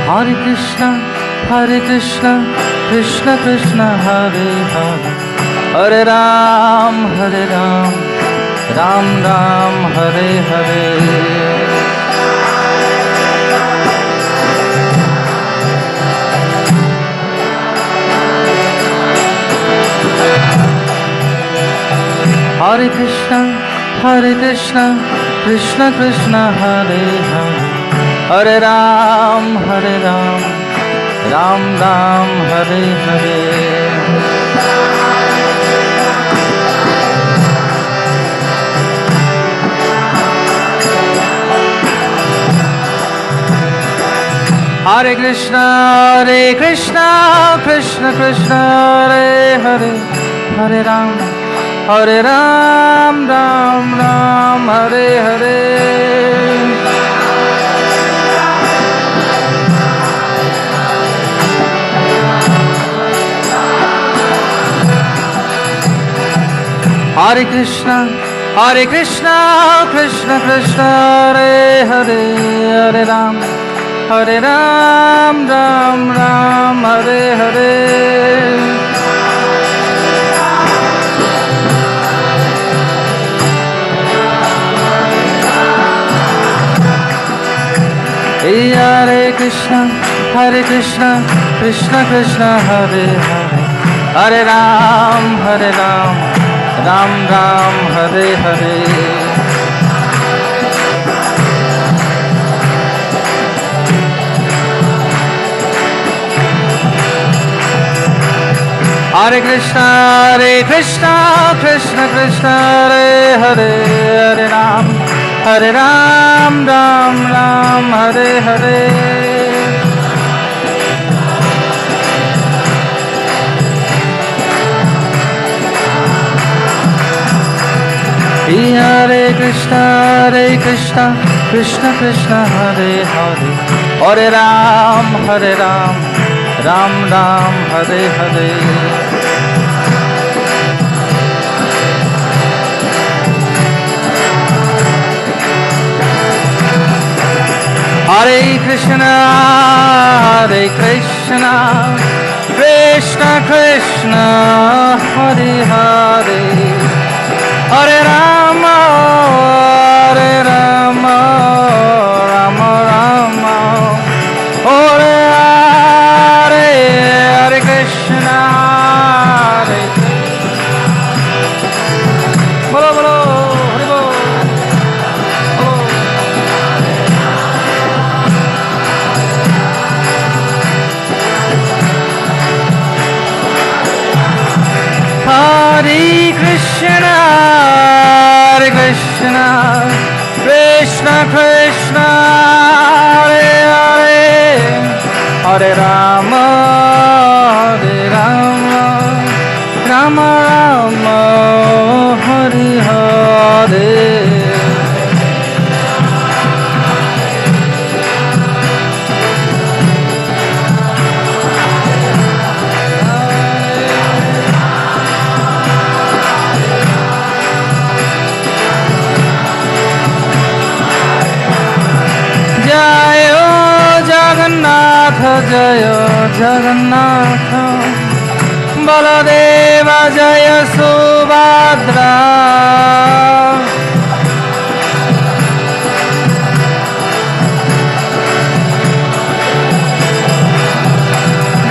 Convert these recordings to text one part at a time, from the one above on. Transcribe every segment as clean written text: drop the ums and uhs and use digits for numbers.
Hare Krishna, Krishna Krishna, Hare Hare, Hare Ram, Ram Ram, Hare Hare. Hare Krishna, Krishna Krishna, Hare Hare, Hare Ram, Ram Ram, Hare Hare. Hare Krishna, Krishna Krishna, Hare Hare, Hare Ram, Ram Ram, Hare Hare. Hare Krishna, Krishna Krishna, Hare Hare, Hare Ram, Ram Ram, Hare Hare. Hare Krishna, Krishna Krishna, Hare Hare, Hare Ram, Ram Ram, Hare Hare. Hare Krishna, Krishna Krishna, Hare Hare, Hare Ram, Ram Ram, Hare Hare. Hare Krishna, Krishna Krishna, Hare Hare, Hare Ram, Ram Ram, Hare Hare. Hare Krishna, Krishna Krishna, Hare Hare, Hare Rama, Rama Rama, Hare Hare, Hare Krishna, Bolo Bolo, Hare Bol. Hare Krishna, Krishna Krishna, Hare Hare, Hare Rama, Rama Rama, Hare Hare. Jaya Jagannath, Baladeva Jaya Subhadra,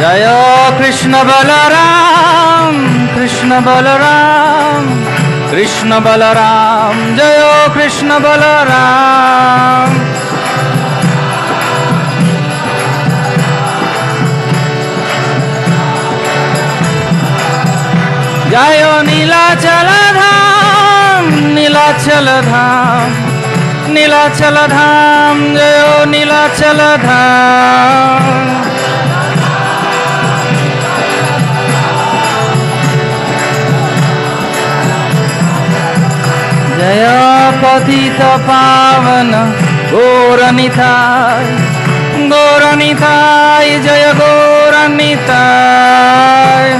Jaya Krishna Balaram, Krishna Balaram, Jaya Krishna Balaram. Jayo Nilachala Dham, Jayo Nilachala Dham. Jaya Patita Pavana, Gauranitai, Jaya Gauranitai.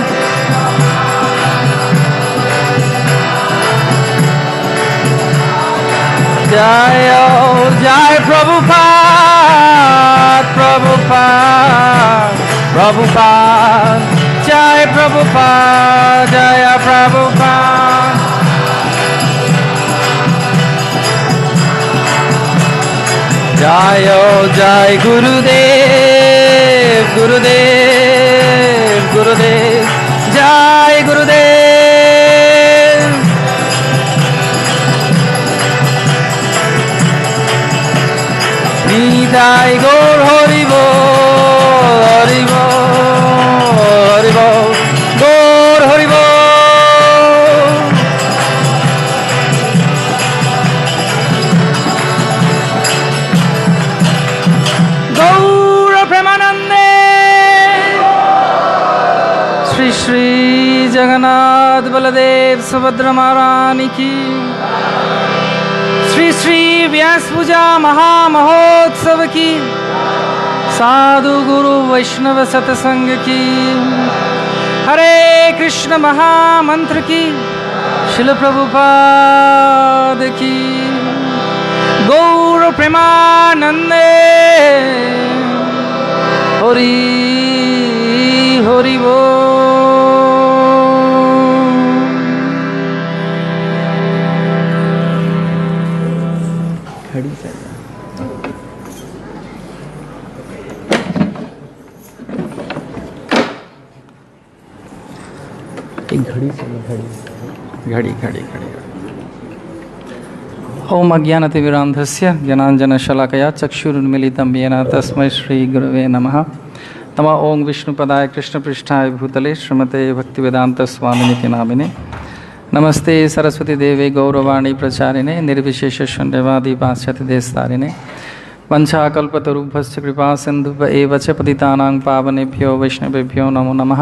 Jai Prabhupada, Prabhupada जय प्रभुपाद जय प्रभुपाद जय जय गुरुदेव गुरुदेव गुरुदेव जय गुरुदेव निताय गौर हरि बोल हरि बोल गौर हरि बोल गौर प्रेमानंदे श्री श्री जगन्नाथ बलदेव सुभद्रा महारानी की श्री श्री व्यास पूजा महामहोत्सव की साधु गुरु वैष्णव सत्संग की हरे कृष्ण महामंत्र की शिल प्रभुपाद की गौर प्रेमानंदे हरि हरि बोल। घड़ी चाहिए एक घड़ी चाहिए घड़ी घड़ी घड़ी ओम अज्ञानतिमिरान्धस्य ज्ञानाञ्जनशलाकया चक्षुरुन्मीलितं येन तस्मै श्रीगुरवे नमः। नमः ओं विष्णुपदाय कृष्णपृष्ठाय भूतले श्रीमते भक्तिवेदान्तस्वामिनिति नामिने नमस्ते सरस्वती देवे गौरवाणी प्रचारिणे निर्विशेष शून्यवादी पाश्चात्य देशतारिणे वंशाकल्पतरुभ्यश्च कृपा सिन्धुभ्य एव च पतितानां पावनेभ्यो वैष्णवेभ्यो नमो नमः।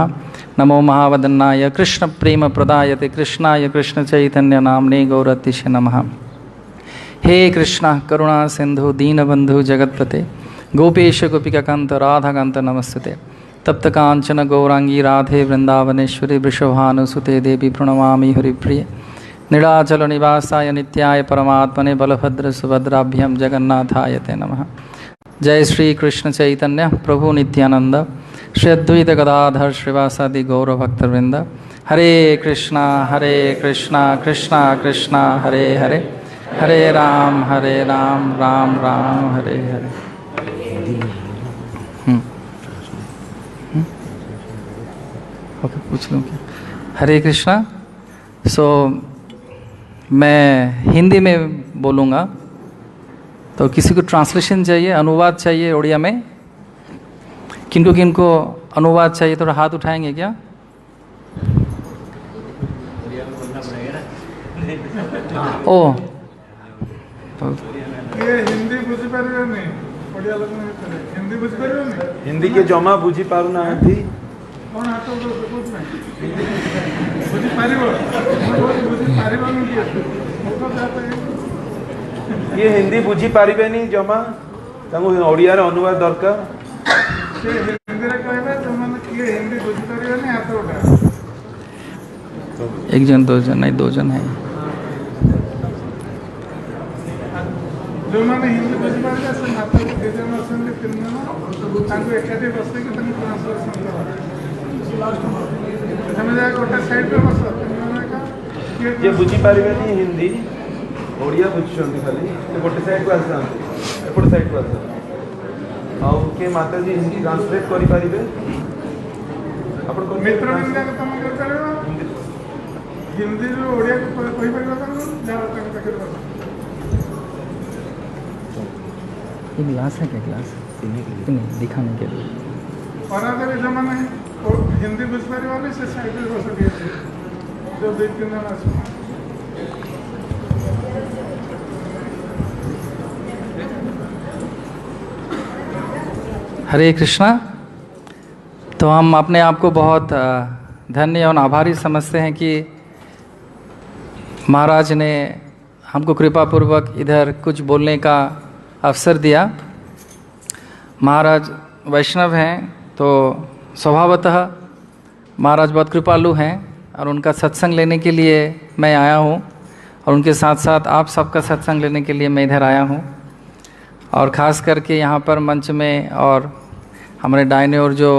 नमो महावदन्नाय कृष्ण प्रेम प्रदायते कृष्णाय कृष्ण चैतन्य नाम्ने गौरतिशे नमः। हे कृष्ण करुणा सिंधु दीनबंधु जगतपते गोपेश गोपिकाकांत राधाकांत नमस्ते तप्त कांचन गौरांगी राधे वृंदावनेश्वरी वृषभानुसुते देवी प्रणमामि हरिप्रिय नीलाचल निवासाय नित्याय परमात्मने बलभद्र सुभद्राभ्यां जगन्नाथाय ते नमः। जय श्री कृष्ण चैतन्य प्रभु नित्यानंद श्री अद्वैत गदाधर श्रीवासादि गौरभक्तवृंद हरे कृष्णा कृष्णा कृष्णा हरे हरे हरे राम राम राम हरे हरे। ओके पूछ लूँ क्या? हरे कृष्णा। सो मैं हिंदी में बोलूँगा तो किसी को ट्रांसलेशन चाहिए अनुवाद चाहिए उड़िया में? किनको अनुवाद चाहिए थोड़ा हाथ उठाएंगे क्या? ओ हिंदी बुझी पारिबेनी ओडिया लोक हिंदी बुझी पारिबेनी हिंदी के जमा बुझी पारु ना थी कोन हाथ तो कुछ नहीं बुझी पारिबो बुझी पारिबोनी के मोको जाते ये हिंदी बुझी पारिबेनी जमा तांगो ओडिया रे अनुवाद दरकार से हिंदी रे कहबे तो माने के हिंदी बुझी पारिबेनी हाथ उठा एक जन दो जन नहीं दो जन है जो माने हिंदी बुझी पारिबे से मात्र दे जन असन तीन जन तांको एकाठी बसते कि तांको ट्रांसलेशन करा समझ आ गोटे साइड पे बस तीन जन का ये बुझी पारिबेनी हिंदी ओडिया बुझछन्ती खाली ते गोटे साइड को आसा एपट साइड को आसा आउ के माता जी हिंदी ट्रांसलेट करि पारिबे अपन को मित्र बिंदा के तुम कर करबो हिंदी रो ओडिया को कहि परिबो करबो जा तक तक ये गिलास है क्या? गिलास नहीं दिखाने के लिए और अगर जमाने हिंदी बुझ पारी वाले से साइड पे बस गए जो देख के ना आसो हरे कृष्णा। तो हम अपने आप को बहुत धन्य और आभारी समझते हैं कि महाराज ने हमको कृपापूर्वक इधर कुछ बोलने का अवसर दिया। महाराज वैष्णव हैं तो स्वभावतः महाराज बहुत कृपालु हैं और उनका सत्संग लेने के लिए मैं आया हूँ और उनके साथ साथ आप सबका सत्संग लेने के लिए मैं इधर आया हूँ। और ख़ास करके यहाँ पर मंच में और हमारे दाहिने और जो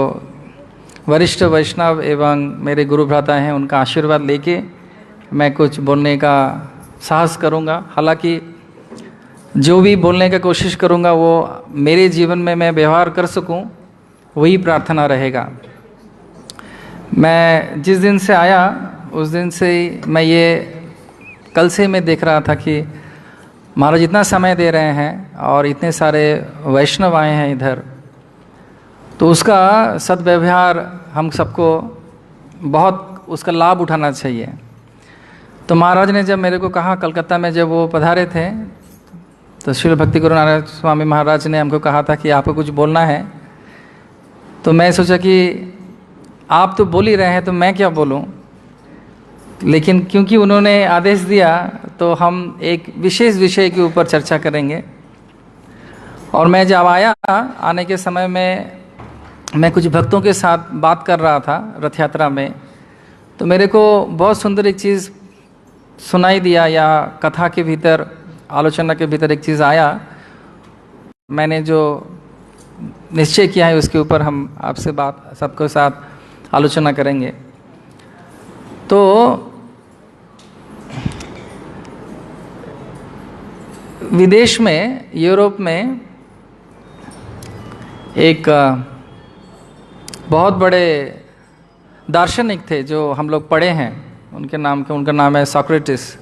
वरिष्ठ वैष्णव एवं मेरे गुरु भ्राता हैं, उनका आशीर्वाद लेके मैं कुछ बोलने का साहस करूँगा। हालांकि जो भी बोलने का कोशिश करूँगा वो मेरे जीवन में मैं व्यवहार कर सकूँ, वही प्रार्थना रहेगा। मैं जिस दिन से आया उस दिन से ही मैं कल से मैं देख रहा था कि महाराज इतना समय दे रहे हैं और इतने सारे वैष्णव आए हैं इधर, तो उसका सद्व्यवहार हम सबको बहुत उसका लाभ उठाना चाहिए। तो महाराज ने जब मेरे को कहा, कलकत्ता में जब वो पधारे थे, तो श्रील भक्ति गुरु नारायण स्वामी महाराज ने हमको कहा था कि आपको कुछ बोलना है। तो मैं सोचा कि आप तो बोल ही रहे हैं तो मैं क्या बोलूं, लेकिन क्योंकि उन्होंने आदेश दिया तो हम एक विशेष विषय के ऊपर चर्चा करेंगे। और मैं जब आया, आने के समय में मैं कुछ भक्तों के साथ बात कर रहा था रथ यात्रा में, तो मेरे को बहुत सुंदर एक चीज़ सुनाई दिया, या कथा के भीतर, आलोचना के भीतर एक चीज़ आया। मैंने जो निश्चय किया है उसके ऊपर हम आपसे बात सबके साथ आलोचना करेंगे। तो विदेश में, यूरोप में एक बहुत बड़े दार्शनिक थे जो हम लोग पढ़े हैं, उनका नाम है सोक्रेटिस।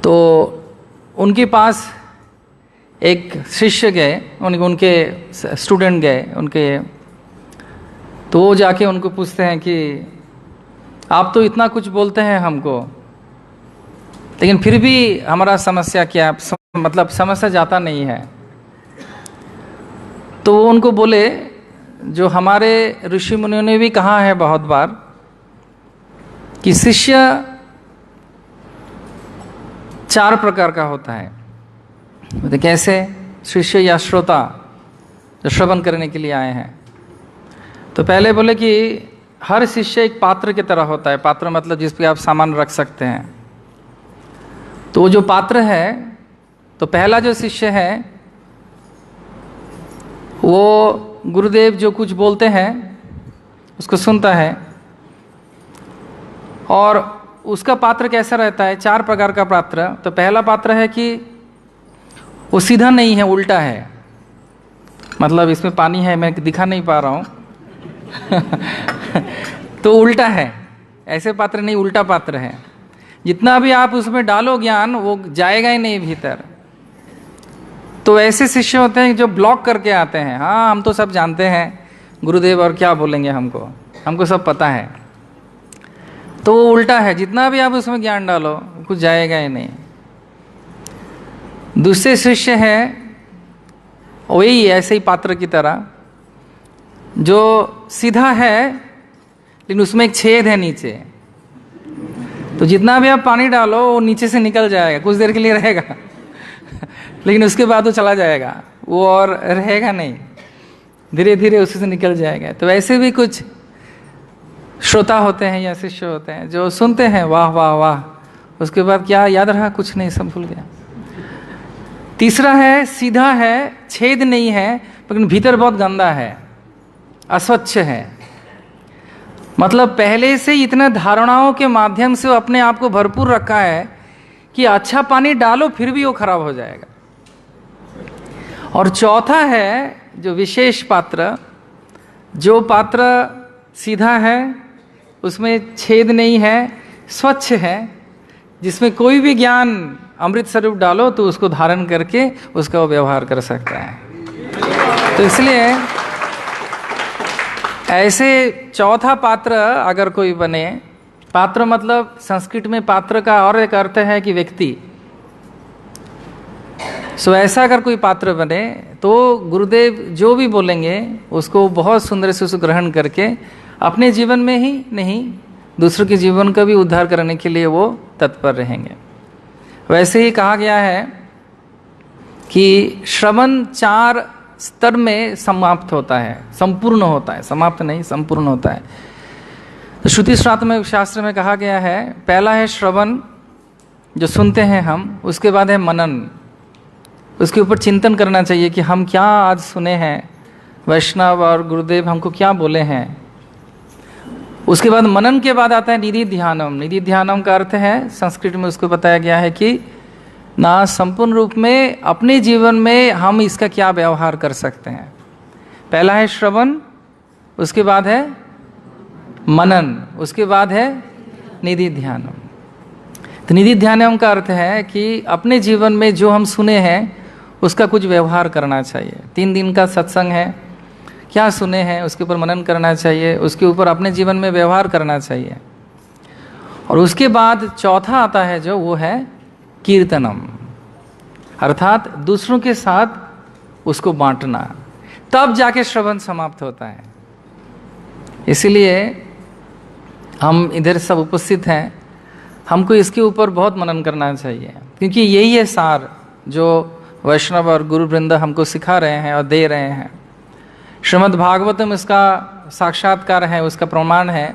तो उनके पास एक शिष्य गए, उनके स्टूडेंट गए उनके, तो वो जाके उनको पूछते हैं कि आप तो इतना कुछ बोलते हैं हमको, लेकिन फिर भी हमारा समस्या क्या, मतलब समस्या जाता नहीं है। तो वो उनको बोले, जो हमारे ऋषि मुनियों ने भी कहा है बहुत बार कि शिष्य 4 प्रकार का होता है। तो कैसे? शिष्य या श्रोता जो श्रवण करने के लिए आए हैं। तो पहले बोले कि हर शिष्य एक पात्र की तरह होता है। पात्र मतलब जिस पे आप सामान रख सकते हैं। तो जो पात्र है, तो पहला जो शिष्य है वो गुरुदेव जो कुछ बोलते हैं उसको सुनता है। और उसका पात्र कैसा रहता है? 4 प्रकार का पात्र। तो पहला पात्र है कि वो सीधा नहीं है, उल्टा है। मतलब इसमें पानी है, मैं दिखा नहीं पा रहा हूँ तो उल्टा है, ऐसे पात्र नहीं, उल्टा पात्र है। जितना भी आप उसमें डालो ज्ञान, वो जाएगा ही नहीं भीतर। तो ऐसे शिष्य होते हैं जो ब्लॉक करके आते हैं। हाँ, हम तो सब जानते हैं गुरुदेव, और क्या बोलेंगे, हमको सब पता है। तो वो उल्टा है, जितना भी आप उसमें ज्ञान डालो कुछ जाएगा ही नहीं। दूसरे शिष्य है वही ऐसे ही पात्र की तरह, जो सीधा है लेकिन उसमें एक छेद है नीचे। तो जितना भी आप पानी डालो वो नीचे से निकल जाएगा, कुछ देर के लिए रहेगा लेकिन उसके बाद वो चला जाएगा, वो और रहेगा नहीं, धीरे धीरे उसी से निकल जाएगा। तो ऐसे भी कुछ श्रोता होते हैं या शिष्य होते हैं जो सुनते हैं, वाह वाह वाह, उसके बाद क्या याद रहा? कुछ नहीं, सब भूल गया। तीसरा है सीधा है, छेद नहीं है, लेकिन भीतर बहुत गंदा है, अस्वच्छ है। मतलब पहले से इतने धारणाओं के माध्यम से वो अपने आप को भरपूर रखा है कि अच्छा पानी डालो फिर भी वो खराब हो जाएगा। और चौथा है जो विशेष पात्र, जो पात्र सीधा है, उसमें छेद नहीं है, स्वच्छ है, जिसमें कोई भी ज्ञान अमृत स्वरूप डालो तो उसको धारण करके उसका वो व्यवहार कर सकता है। तो इसलिए ऐसे चौथा पात्र अगर कोई बने, पात्र मतलब संस्कृत में पात्र का और एक अर्थ है कि व्यक्ति। सो ऐसा अगर कोई पात्र बने तो गुरुदेव जो भी बोलेंगे उसको बहुत सुंदर से उसको ग्रहण करके अपने जीवन में ही नहीं, दूसरों के जीवन का भी उद्धार करने के लिए वो तत्पर रहेंगे। वैसे ही कहा गया है कि श्रवण 4 स्तर में समाप्त होता है, संपूर्ण होता है, समाप्त नहीं, संपूर्ण होता है। तो श्रुति शास्त्र में कहा गया है, पहला है श्रवण जो सुनते हैं हम, उसके बाद है मनन, उसके ऊपर चिंतन करना चाहिए कि हम क्या आज सुने हैं, वैष्णव और गुरुदेव हमको क्या बोले हैं। उसके बाद मनन के बाद आता है निधि ध्यानम। निधि ध्यानम का अर्थ है, संस्कृत में उसको बताया गया है कि ना संपूर्ण रूप में अपने जीवन में हम इसका क्या व्यवहार कर सकते हैं। पहला है श्रवण, उसके बाद है मनन, उसके बाद है निधि ध्यानम। तो निधि ध्यानम का अर्थ है कि अपने जीवन में जो हम सुने हैं उसका कुछ व्यवहार करना चाहिए। 3 दिन का सत्संग है, क्या सुने हैं उसके ऊपर मनन करना चाहिए, उसके ऊपर अपने जीवन में व्यवहार करना चाहिए। और उसके बाद चौथा आता है जो, वो है कीर्तनम, अर्थात दूसरों के साथ उसको बांटना, तब जाके श्रवण समाप्त होता है। इसलिए हम इधर सब उपस्थित हैं, हमको इसके ऊपर बहुत मनन करना चाहिए, क्योंकि यही है सार जो वैष्णव और गुरु वृंद हमको सिखा रहे हैं और दे रहे हैं। श्रीमद् भागवतम इसका साक्षात्कार है, उसका प्रमाण है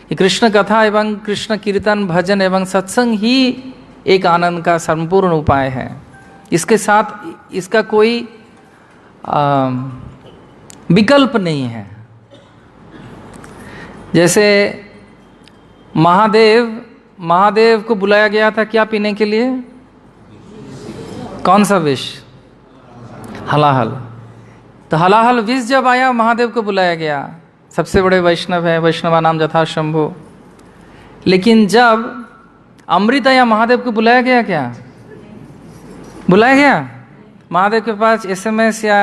कि कृष्ण कथा एवं कृष्ण कीर्तन भजन एवं सत्संग ही एक आनंद का संपूर्ण उपाय है। इसके साथ इसका कोई विकल्प नहीं है। जैसे महादेव को बुलाया गया था क्या पीने के लिए? कौन सा विष? हलाहल। तो हलाहल विष जब आया, महादेव को बुलाया गया, सबसे बड़े वैष्णव है, वैष्णवा नाम जथा शंभु। लेकिन जब अमृत आया, महादेव को बुलाया गया क्या? बुलाया गया? महादेव के पास SMS या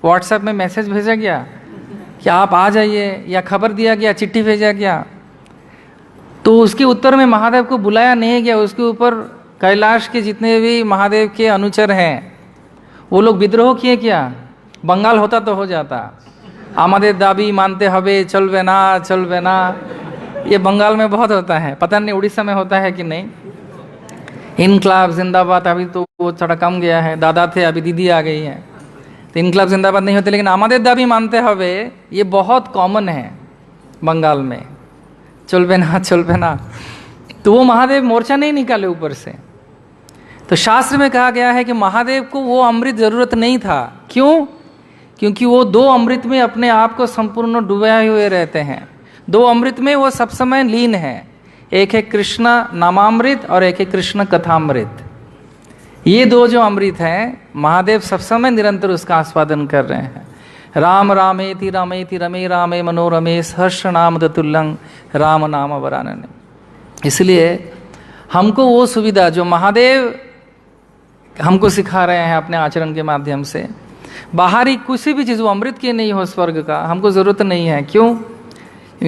व्हाट्सएप में मैसेज भेजा गया कि आप आ जाइए, या खबर दिया गया, चिट्ठी भेजा गया? तो उसके उत्तर में महादेव को बुलाया नहीं गया। उसके ऊपर कैलाश के जितने भी महादेव के अनुचर हैं वो लोग विद्रोह किए क्या? बंगाल होता तो हो जाता, आमादेर दाबी मानते हवे, चलबे ना। ये बंगाल में बहुत होता है, पता नहीं उड़ीसा में होता है कि नहीं। इनकलाब जिंदाबाद, अभी तो वो थोड़ा कम गया है, दादा थे अभी दीदी आ गई है, तो इनकलाब जिंदाबाद नहीं होते, लेकिन आमादेर दाबी मानते हवे ये बहुत कॉमन है बंगाल में, चलबे ना। तो वो महादेव मोर्चा नहीं निकाले ऊपर से। तो शास्त्र में कहा गया है कि महादेव को वो अमृत जरूरत नहीं था। क्यों? क्योंकि वो 2 अमृत में अपने आप को संपूर्ण डुबाए हुए रहते हैं। 2 अमृत में वो सब समय लीन है। एक है कृष्ण नामामृत और एक है कृष्ण कथामृत। ये 2 जो अमृत हैं, महादेव सब समय निरंतर उसका आस्वादन कर रहे हैं। राम रामेति रामेति रमे रामे मनोरमे सहर्ष नाम तुल्यं राम नाम वरानने। इसलिए हमको वो सुविधा जो महादेव हमको सिखा रहे हैं अपने आचरण के माध्यम से, बाहरी किसी भी चीज़, वो अमृत की नहीं हो स्वर्ग का, हमको ज़रूरत नहीं है। क्यों?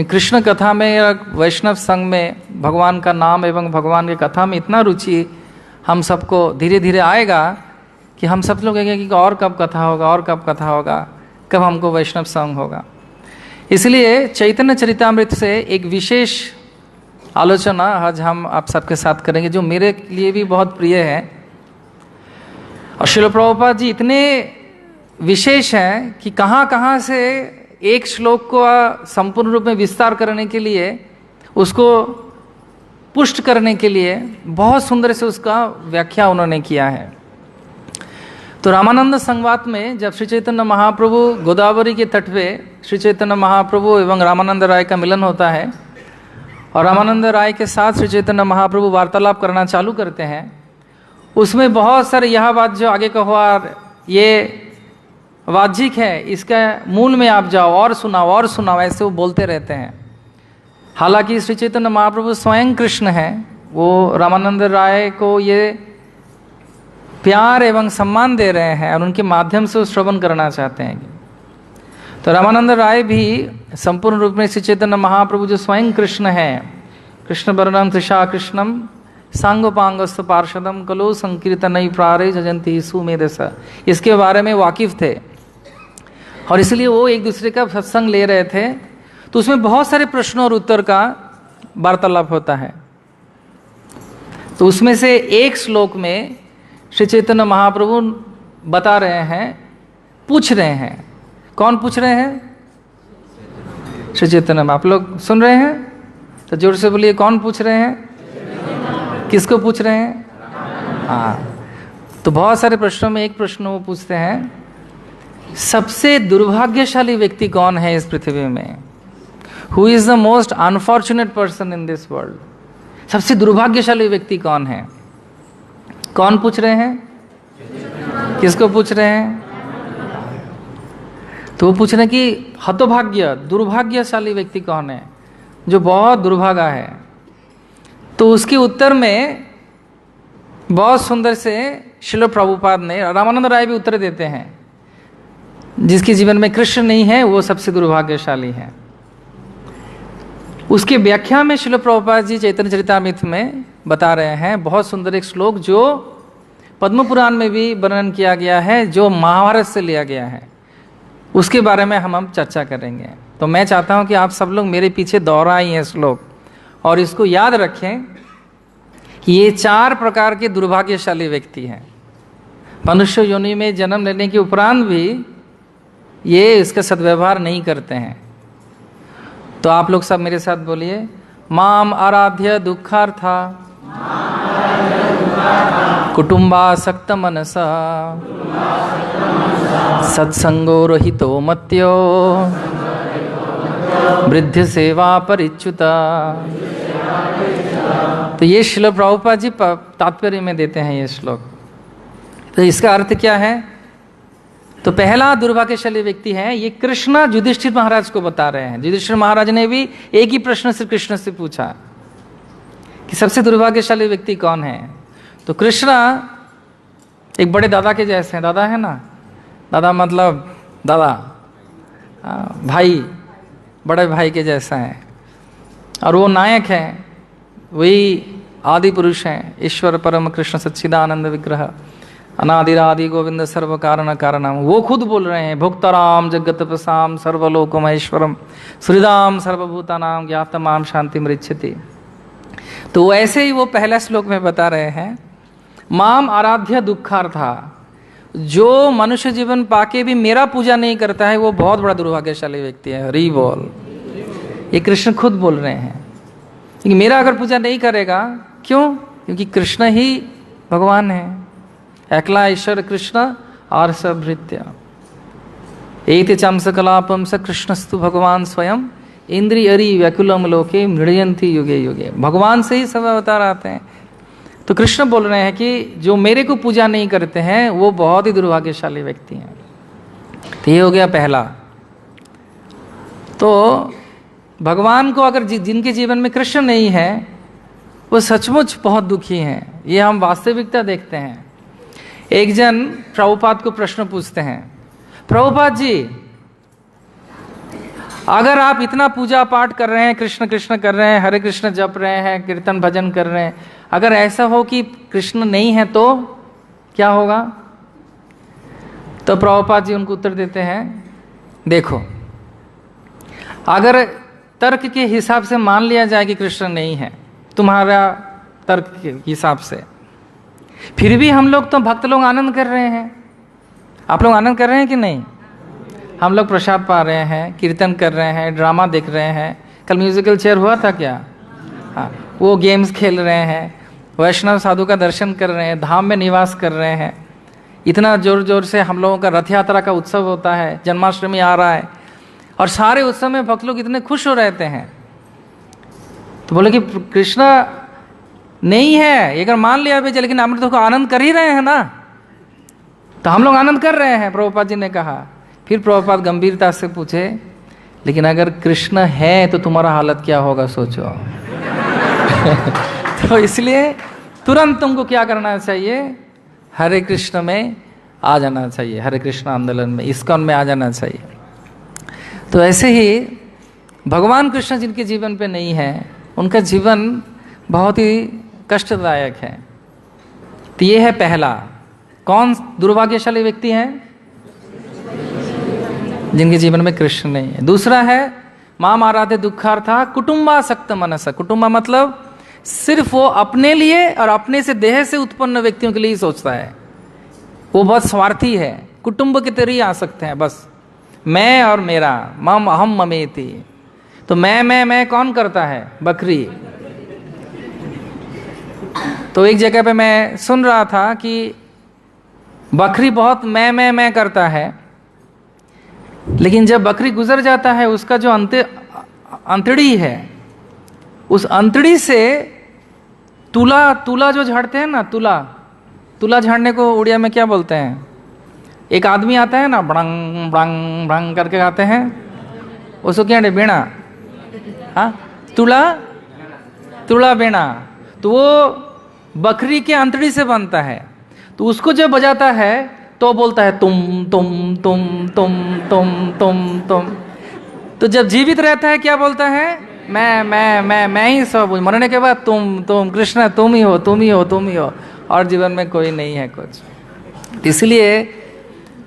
कृष्ण कथा में, वैष्णव संघ में भगवान का नाम एवं भगवान की कथा में इतना रुचि हम सबको धीरे धीरे आएगा कि हम सब लोग कहेंगे कि और कब कथा होगा, कब हमको वैष्णव संघ होगा। इसलिए चैतन्य चरितामृत से एक विशेष आलोचना आज हम आप सबके साथ करेंगे, जो मेरे लिए भी बहुत प्रिय है। और श्रील प्रभुपाद जी इतने विशेष हैं कि कहाँ से एक श्लोक को संपूर्ण रूप में विस्तार करने के लिए, उसको पुष्ट करने के लिए बहुत सुंदर से उसका व्याख्या उन्होंने किया है। तो रामानंद संवाद में जब श्री चैतन्य महाप्रभु गोदावरी के तट पे श्री चैतन्य महाप्रभु एवं रामानंद राय का मिलन होता है, और रामानंद राय के साथ श्री चैतन्य महाप्रभु वार्तालाप करना चालू करते हैं, उसमें बहुत सारे यह बात जो आगे का हुआ ये वाजिक है, इसका मूल में आप जाओ और सुनाओ, ऐसे वो बोलते रहते हैं। हालांकि श्री चैतन्य महाप्रभु स्वयं कृष्ण हैं, वो रामानंद राय को ये प्यार एवं सम्मान दे रहे हैं और उनके माध्यम से वो श्रवण करना चाहते हैं। तो रामानंद राय भी संपूर्ण रूप में श्री चैतन्य महाप्रभु जो स्वयं कृष्ण हैं, कृष्ण वर्णम त्रिषा कृष्णम सांगोपांगस्थ पार्षदम कलो संकीर्तन प्रारे जजंती सुमेधस, इसके बारे में वाकिफ थे। और इसलिए वो एक दूसरे का सत्संग ले रहे थे। तो उसमें बहुत सारे प्रश्नों और उत्तर का वार्तालाप होता है। तो उसमें से एक श्लोक में श्री चैतन्य महाप्रभु बता रहे हैं, पूछ रहे हैं। कौन पूछ रहे हैं? श्री चैतन्य। आप लोग सुन रहे हैं तो जोर से बोलिए, कौन पूछ रहे हैं? किसको पूछ रहे हैं? हाँ। तो बहुत सारे प्रश्नों में एक प्रश्न वो पूछते हैं सबसे दुर्भाग्यशाली व्यक्ति कौन है इस पृथ्वी में? Who is the most unfortunate person in this world? सबसे दुर्भाग्यशाली व्यक्ति कौन है? कौन पूछ रहे हैं? किसको पूछ रहे हैं? तो वो पूछ रहे हैं कि हतोभाग्य, दुर्भाग्यशाली व्यक्ति कौन है, जो बहुत दुर्भागा है। तो उसके उत्तर में बहुत सुंदर से श्रील प्रभुपाद ने, रामानंद राय भी उत्तर देते हैं, जिसके जीवन में कृष्ण नहीं है वो सबसे दुर्भाग्यशाली है। उसके व्याख्या में श्रील प्रभुपाद जी चैतन्य चरितामृत में बता रहे हैं बहुत सुंदर एक श्लोक, जो पद्म पुराण में भी वर्णन किया गया है, जो महाभारत से लिया गया है। उसके बारे में हम चर्चा करेंगे। तो मैं चाहता हूं कि आप सब लोग मेरे पीछे दोहराएं ये श्लोक और इसको याद रखें कि ये 4 प्रकार के दुर्भाग्यशाली व्यक्ति हैं। मनुष्य योनि में जन्म लेने के उपरांत भी ये इसका सद्व्यवहार नहीं करते हैं। तो आप लोग सब मेरे साथ बोलिए, माम आराध्य दुखार्था कुटुंबासक्त मनसा सत्संगो रहितो मत्यो वृद्ध सेवा परिच्युता। तो ये श्रील प्रभुपाद जी तात्पर्य में देते हैं ये श्लोक। तो इसका अर्थ क्या है? तो पहला दुर्भाग्यशाली व्यक्ति है ये कृष्ण युधिष्ठिर महाराज को बता रहे हैं। युधिष्ठिर महाराज ने भी एक ही प्रश्न श्री कृष्ण से पूछा कि सबसे दुर्भाग्यशाली व्यक्ति कौन है। तो कृष्ण एक बड़े दादा के जैसे हैं। दादा है ना, दादा मतलब दादा, भाई, बड़े भाई के जैसा है। और वो नायक है, वही आदि पुरुष हैं, ईश्वर परम कृष्ण सच्चिदानंद विग्रह अनादिरादि गोविंद सर्व कारण कारणम। वो खुद बोल रहे हैं, भुक्तराम जगत प्रसाम सर्वलोकमहेश्वरम श्रीदाम सर्वभूतानाम ज्ञातमाम शांति मृच्छति। तो ऐसे ही वो पहला श्लोक में बता रहे हैं, माम आराध्य दुखार्था, जो मनुष्य जीवन पाके भी मेरा पूजा नहीं करता है वो बहुत बड़ा दुर्भाग्यशाली व्यक्ति है। हरि बोल। ये कृष्ण खुद बोल रहे हैं कि मेरा अगर पूजा नहीं करेगा, क्यों? क्योंकि कृष्ण ही भगवान है, एकला ईश्वर कृष्ण और सब भृत्य। एति चम सकलापम स कृष्णस्तु भगवान स्वयं इंद्रियरि व्याकुलम लोके मृडयंती युगे युगे। भगवान से ही सब अवतार आते हैं। तो कृष्ण बोल रहे हैं कि जो मेरे को पूजा नहीं करते हैं वो बहुत ही दुर्भाग्यशाली व्यक्ति हैं। तो ये हो गया पहला। तो भगवान को अगर जिनके जीवन में कृष्ण नहीं है वो सचमुच बहुत दुखी हैं। ये हम वास्तविकता देखते हैं। एक जन प्रभुपाद को प्रश्न पूछते हैं, प्रभुपाद जी अगर आप इतना पूजा पाठ कर रहे हैं, कृष्ण कृष्ण कर रहे हैं, हरे कृष्ण जप रहे हैं, कीर्तन भजन कर रहे हैं, अगर ऐसा हो कि कृष्ण नहीं है तो क्या होगा? तो प्रभुपाद जी उनको उत्तर देते हैं, देखो अगर तर्क के हिसाब से मान लिया जाए कि कृष्ण नहीं है, तुम्हारा तर्क के हिसाब से, फिर भी हम लोग तो भक्त लोग आनंद कर रहे हैं। आप लोग आनंद कर रहे हैं कि नहीं? हम लोग प्रसाद पा रहे हैं, कीर्तन कर रहे हैं, ड्रामा देख रहे हैं। कल म्यूजिकल चेयर हुआ था क्या? हाँ, वो गेम्स खेल रहे हैं, वैष्णव साधु का दर्शन कर रहे हैं, धाम में निवास कर रहे हैं। इतना जोर जोर से हम लोगों का रथ यात्रा का उत्सव होता है, जन्माष्टमी आ रहा है और सारे उत्सव में भक्त लोग इतने खुश हो रहते हैं। तो बोले कि कृष्ण नहीं है, ये अगर मान लिया भी, लेकिन हम तो आनंद कर ही रहे हैं ना। तो हम लोग आनंद कर रहे हैं, प्रभुपाद जी ने कहा। फिर प्रभुपाद गंभीरता से पूछे, लेकिन अगर कृष्ण है तो तुम्हारा हालत क्या होगा सोचो। तो इसलिए तुरंत तुमको क्या करना चाहिए? हरे कृष्ण में आ जाना चाहिए, हरे कृष्ण आंदोलन में, इस्कॉन में आ जाना चाहिए। तो ऐसे ही भगवान कृष्ण जिनके जीवन पे नहीं है उनका जीवन बहुत ही कष्टदायक है। तो ये है पहला। कौन दुर्भाग्यशाली व्यक्ति है? जिनके जीवन में कृष्ण नहीं है। दूसरा है माम आराध्य दुखार्था कुटुंबासक्त मनस। कुटुंबा मतलब सिर्फ वो अपने लिए और अपने से देह से उत्पन्न व्यक्तियों के लिए ही सोचता है। वो बहुत स्वार्थी है, कुटुंब के तरह ही आ सकते हैं, बस मैं और मेरा, मम अहम ममेति। तो मैं कौन करता है? बकरी। तो एक जगह पे मैं सुन रहा था कि बकरी बहुत मैं करता है लेकिन जब बकरी गुजर जाता है, उसका जो अंतड़ी है, उस अंतड़ी से तुला जो झाड़ते हैं ना, तुला झाड़ने को उड़िया में क्या बोलते हैं? एक आदमी आता है ना, ब्रंग ब्रंग ब्रंग करके आते हैं, उसको क्या है? बेड़ा। हाँ, तुला बेड़ा। तो वो बकरी के अंतड़ी से बनता है। तो उसको जब बजाता है तो बोलता है तुम तुम तुम तुम तुम तुम तुम। तो जब जीवित रहता है क्या बोलता है? मैं ही सब। मरने के बाद तुम कृष्ण तुम ही हो, तुम ही हो, तुम ही हो, और जीवन में कोई नहीं है कुछ। इसलिए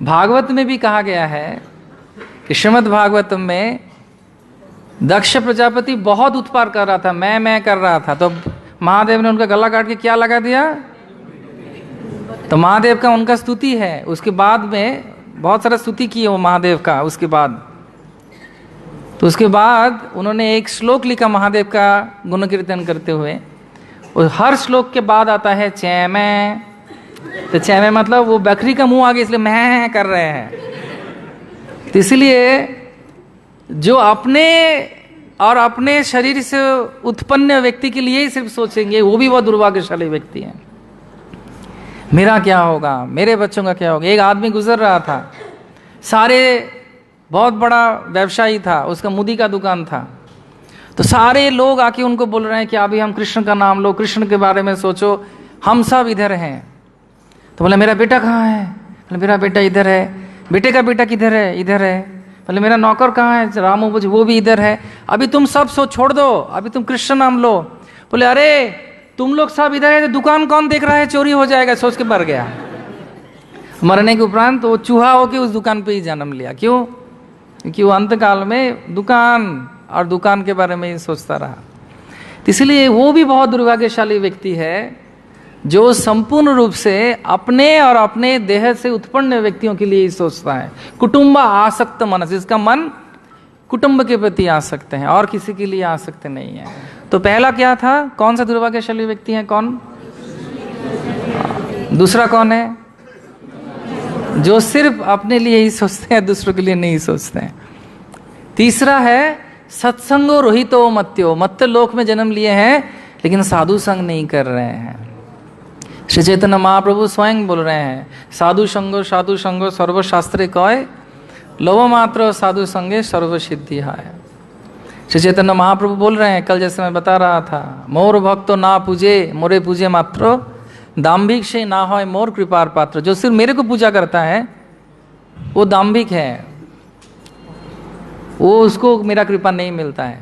भागवत में भी कहा गया है कि श्रीमद् भागवतम में दक्ष प्रजापति बहुत उत्पात कर रहा था, मैं कर रहा था, तो महादेव ने उनका गला काट के क्या लगा दिया? तो महादेव का उनका स्तुति है। उसके बाद में बहुत सारा स्तुति की वो महादेव का। उसके बाद उन्होंने एक श्लोक लिखा महादेव का गुण कीर्तन करते हुए। और हर श्लोक के बाद आता है चैमे। तो चैमे मतलब वो बकरी का मुंह आगे, इसलिए मैं कर रहे हैं। तो इसलिए जो अपने शरीर से उत्पन्न व्यक्ति के लिए ही सिर्फ सोचेंगे, वो भी बहुत दुर्भाग्यशाली व्यक्ति है। मेरा क्या होगा, मेरे बच्चों का क्या होगा। एक आदमी गुजर रहा था, बहुत बड़ा व्यवसायी था, उसका मुदी का दुकान था। तो सारे लोग आके उनको बोल रहे हैं कि अभी हम कृष्ण का नाम लो, कृष्ण के बारे में सोचो, हम सब इधर हैं। तो बोले मेरा बेटा कहाँ है? बोले मेरा बेटा इधर है। बेटे का बेटा किधर है? इधर है। बोले मेरा नौकर कहाँ है? रामू बुझ, वो भी इधर है। अभी तुम सब छोड़ दो, अभी तुम कृष्ण नाम लो। बोले अरे तुम लोग सब इधर है तो दुकान कौन देख रहा है, चोरी हो जाएगा, सोच के मर गया। मरने के उपरांत तो वो चूहा होके उस दुकान पे ही जन्म लिया। क्यों? क्योंकि वो अंतकाल में दुकान के बारे में ही सोचता रहा। इसलिए वो भी बहुत दुर्भाग्यशाली व्यक्ति है जो संपूर्ण रूप से अपने और अपने देह से उत्पन्न व्यक्तियों के लिए ही सोचता है। कुटुंब आसक्त मनस, जिसका मन कुटुंब के प्रति आसक्त है और किसी के लिए आसक्त नहीं है। तो पहला क्या था? कौन सा दुर्भाग्यशाली व्यक्ति है? कौन? दूसरा कौन है? जो सिर्फ अपने लिए ही सोचते हैं, दूसरों के लिए नहीं सोचते हैं। तीसरा है सत्संगो रोहितो मत्यो, मत्त लोक में जन्म लिए हैं लेकिन साधु संग नहीं कर रहे हैं। श्री चैतन्य महाप्रभु स्वयं बोल रहे हैं, साधु संगो सर्वशास्त्रे कय, लव मात्र साधु संगे सर्व सिद्धि है। श्री चैतन्य महाप्रभु बोल रहे हैं, कल जैसे मैं बता रहा था, मोर भक्तो ना पूजे मोरे पूजे मात्र, दाम्भिक से ना होय मोर कृपार पात्र। जो सिर्फ मेरे को पूजा करता है वो दाम्भिक है, वो उसको मेरा कृपा नहीं मिलता है।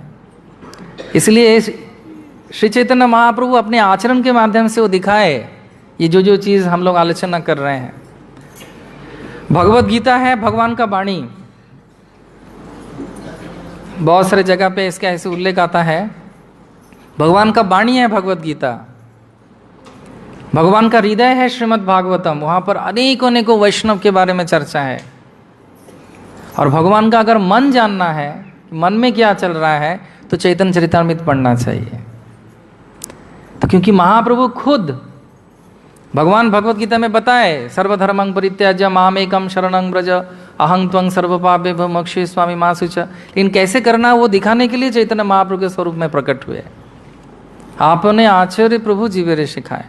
इसलिए श्री चैतन्य महाप्रभु अपने आचरण के माध्यम से वो दिखाए ये जो चीज़ हम लोग आलोचना कर रहे हैं। भगवत गीता है भगवान का वाणी। बहुत सारे जगह पे इसका ऐसे उल्लेख आता है, भगवान का वाणी है भगवत गीता। भगवान का हृदय है श्रीमद् भागवतम। वहाँ पर अनेकों वैष्णव के बारे में चर्चा है। और भगवान का अगर मन जानना है, मन में क्या चल रहा है, तो चैतन्य चरितामृत पढ़ना चाहिए। तो क्योंकि महाप्रभु खुद भगवान भगवत गीता में बताए, सर्वधर्मं परित्याज्य मामेकं शरणं व्रज अहं त्वं सर्वपापेभ्यो मोक्षयिष्यामि मा शुच। लेकिन कैसे करना वो दिखाने के लिए चैतन्य महाप्रभु के स्वरूप में प्रकट हुए। आपने आचार्य प्रभु जीवेरे सिखाए,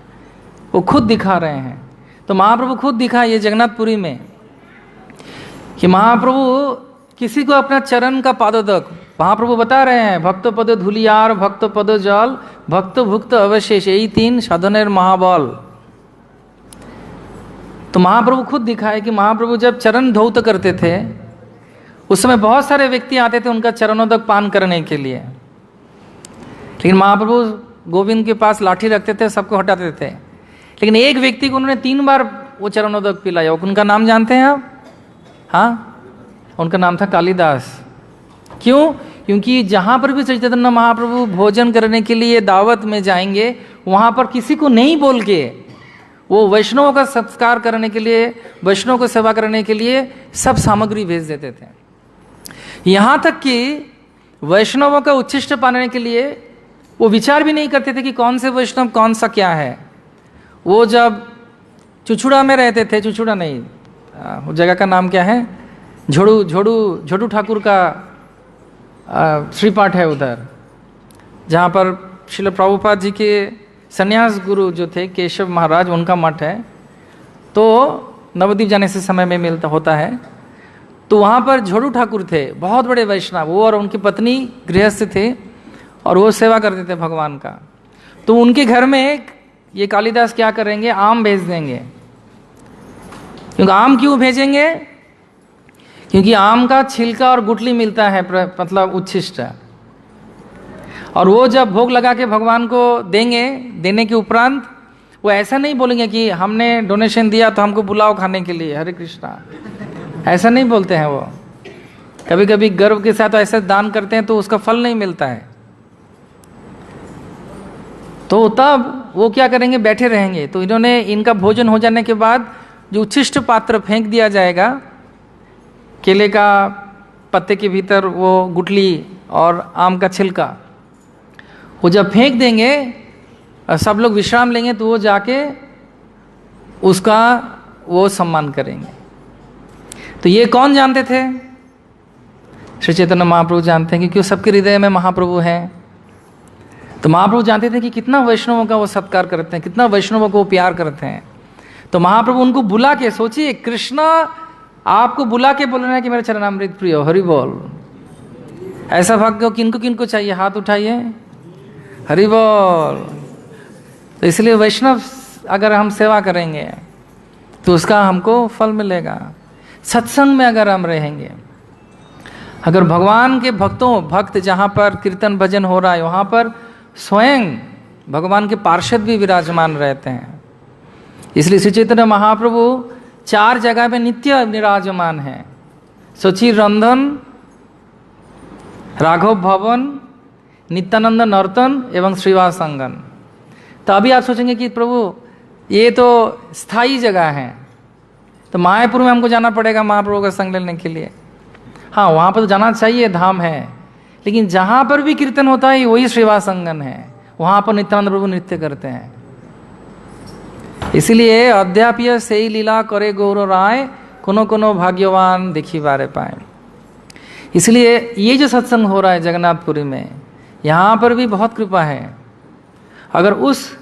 वो खुद दिखा रहे हैं। तो महाप्रभु खुद दिखा ये जगन्नाथपुरी में कि महाप्रभु किसी को अपना चरण का पादोदक, महाप्रभु बता रहे हैं, भक्त पद धूलियार भक्त पद जल भक्त भुक्त अवशेष, यही 3 साधनेर महाबल। तो महाप्रभु खुद दिखाए कि महाप्रभु जब चरण धौत करते थे उस समय बहुत सारे व्यक्ति आते थे उनका चरणोदक पान करने के लिए। लेकिन महाप्रभु गोविंद के पास लाठी रखते थे, सबको हटाते थे। लेकिन एक व्यक्ति को उन्होंने 3 बार वो चरणोदक पिलाया। उनका नाम जानते हैं आप? हाँ, उनका नाम था कालिदास। क्यों? क्योंकि जहाँ पर भी चैतन्य महाप्रभु भोजन करने के लिए दावत में जाएंगे, वहाँ पर किसी को नहीं बोल के वो वैष्णवों का सत्कार करने के लिए, वैष्णव को सेवा करने के लिए सब सामग्री भेज देते थे। यहाँ तक कि वैष्णवों का उच्छिष्ट पाने के लिए वो विचार भी नहीं करते थे कि कौन से वैष्णव कौन सा क्या है। वो जब चुचुड़ा में रहते थे, चुचुड़ा नहीं, उस जगह का नाम क्या है, झोड़ू ठाकुर का श्रीपाठ है उधर, जहाँ पर श्रील प्रभुपाद जी के संन्यास गुरु जो थे केशव महाराज, उनका मठ है। तो नवद्वीप जाने से समय में मिलता होता है। तो वहाँ पर झोड़ू ठाकुर थे, बहुत बड़े वैष्णव, वो और उनकी पत्नी गृहस्थ थे और वो सेवा करते थे भगवान का। तो उनके घर में ये कालिदास क्या करेंगे, आम भेज देंगे। क्योंकि आम क्यों भेजेंगे? क्योंकि आम का छिलका और गुठली मिलता है, मतलब उच्छिष्ट, और वो जब भोग लगा के भगवान को देंगे, देने के उपरांत वो ऐसा नहीं बोलेंगे कि हमने डोनेशन दिया तो हमको बुलाओ खाने के लिए, हरे कृष्णा, ऐसा नहीं बोलते हैं वो। कभी कभी गर्व के साथ ऐसे दान करते हैं तो उसका फल नहीं मिलता है। तो तब वो क्या करेंगे, बैठे रहेंगे। तो इन्होंने, इनका भोजन हो जाने के बाद जो उच्छिष्ट पात्र फेंक दिया जाएगा, केले का पत्ते के भीतर वो गुठली और आम का छिलका, वो जब फेंक देंगे और सब लोग विश्राम लेंगे, तो वो जाके उसका वो सम्मान करेंगे। तो ये कौन जानते थे? श्री चैतन्य महाप्रभु जानते हैं, क्योंकि वो सबके हृदय में महाप्रभु हैं। तो महाप्रभु जानते थे कि कितना वैष्णवों का वो सत्कार करते हैं, कितना वैष्णवों को वो प्यार करते हैं। तो महाप्रभु उनको बुला के, सोचिए कृष्णा आपको बुला के बोल रहे हैं कि मेरे चरणामृत प्रिय हरि बोल। ऐसा भाग्य किनको किनको चाहिए, हाथ उठाइए, हरि बोल। तो इसलिए वैष्णव अगर हम सेवा करेंगे तो उसका हमको फल मिलेगा। सत्संग में अगर हम रहेंगे, अगर भगवान के भक्त जहाँ पर कीर्तन भजन हो रहा है, वहाँ पर स्वयं भगवान के पार्षद भी विराजमान रहते हैं। इसलिए श्री चैतन्य महाप्रभु 4 जगह में नित्य विराजमान हैं। सची रंधन, राघव भवन, नित्यानंद नर्तन एवं श्रीवास अंगन। तो अभी आप सोचेंगे कि प्रभु ये तो स्थायी जगह है, तो मायापुर में हमको जाना पड़ेगा महाप्रभु का संग लेने के लिए। हाँ, वहाँ पर तो जाना चाहिए, धाम है, लेकिन जहाँ पर भी कीर्तन होता है वही श्रीवास अंगन है, वहाँ पर नित्यानंद प्रभु नृत्य करते हैं। इसलिए अध्याप्य से ही लीला करे गौर राय, कोनो कोनो भाग्यवान देखी बारे पाए। इसलिए ये जो सत्संग हो रहा है जगन्नाथपुरी में, यहाँ पर भी बहुत कृपा है। अगर उस